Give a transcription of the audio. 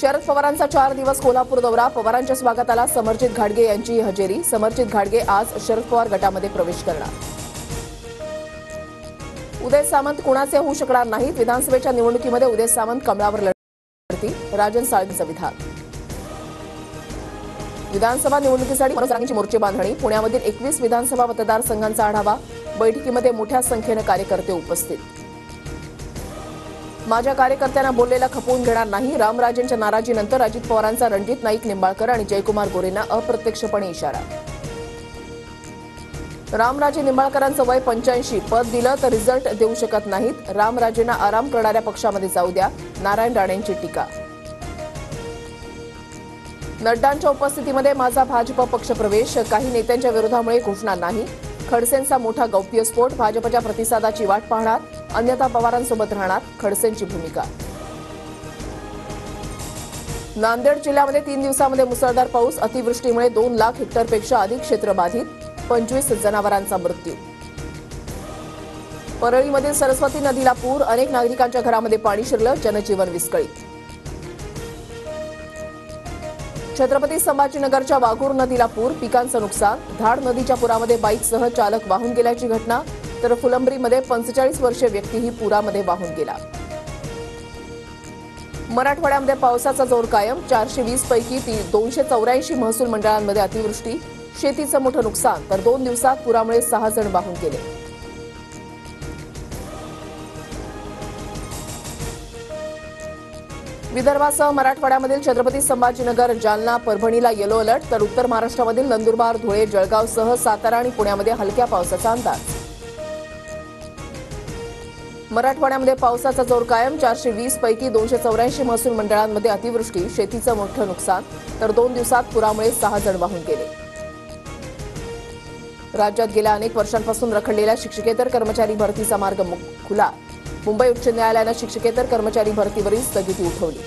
शरद पवारांचा 4 दिवस कोल्हापूर दौरा. पवारांच्या स्वागताला समरजित घाटगे यांची हजेरी. समरजित घाटगे आज शरद पवार गटामध्ये प्रवेश करणार. उदय सामंत कुणाचे होऊ शकणार नाहीत. विधानसभेच्या निवडणुकीमध्ये उदय सामंत कमळावर लढतील. राजन साळवींचं विधान. विधानसभा निवडणुकीसाठी मनोजरांची मोर्चे बांधणी. पुण्यामधील 21 विधानसभा मतदारसंघांचा आढावा. बैठकीमध्ये मोठ्या संख्येने कार्यकर्ते उपस्थित. माझ्या कार्यकर्त्यांना बोललेला खपवून घेणार नाही. रामराजेंच्या नाराजीनंतर अजित पवारांचा रणजित नाईक निंबाळकर आणि जयकुमार गोरेंना अप्रत्यक्षपणे इशारा. रामराजे निंबाळकरांचं वय 85. पद दिलं तर रिझल्ट देऊ शकत नाहीत. रामराजेंना आराम करणाऱ्या पक्षामध्ये जाऊ द्या. नारायण राणेंची टीका. नड्डांच्या उपस्थितीमध्ये माझा भाजप पक्ष प्रवेश. काही नेत्यांच्या विरोधामुळे घोषणा नाही. खडसेंचा मोठा गौप्यस्फोट. भाजपच्या प्रतिसादाची वाट पाहणार. अन्यथा पवारांसोबत राहणार. खडसेंची भूमिका. नांदेड जिल्ह्यामध्ये 3 दिवसांमध्ये मुसळधार पाऊस. अतिवृष्टीमुळे 2 लाख हेक्टरपेक्षा अधिक क्षेत्र बाधित. 25 जनावरांचा मृत्यू. परळीमधील सरस्वती नदीला पूर. अनेक नागरिकांच्या घरामध्ये पाणी शिरलं. जनजीवन विस्कळीत. छत्रपती संभाजीनगरच्या वाघूर नदीला पूर. पिकांचं नुकसान. धाड नदीच्या पुरामध्ये बाईकसह चालक वाहून गेल्याची घटना. तर फुलंब्रीमध्ये 45 वर्षीय व्यक्तीही पुरामध्ये वाहून गेला. मराठवाड्यामध्ये पावसाचा जोर कायम. 420 पैकी 284 महसूल मंडळांमध्ये अतिवृष्टी. शेतीचं मोठं नुकसान. तर 2 दिवसात पुरामुळे 6 जण वाहून गेले. विदर्भासह मराठवाड्यामधील छत्रपती संभाजीनगर, जालना, परभणीला येलो अलर्ट. तर उत्तर महाराष्ट्रामधील नंदुरबार, धुळे, जळगावसह सातारा आणि पुण्यामध्ये हलक्या पावसाचा अंदाज. मराठवाड्यामध्ये पावसाचा जोर कायम. 420 पैकी 284 महसूल मंडळांमध्ये अतिवृष्टी. शेतीचं मोठं नुकसान. तर 2 दिवसात पुरामुळे 6 जण वाहून गेले. राज्यात गेल्या अनेक वर्षांपासून रखडलेल्या शिक्षकेतर कर्मचारी भरतीचा मार्ग खुला. मुंबई उच्च न्यायालयानं शिक्षकेतर कर्मचारी भरतीवरील स्थगिती उठवली.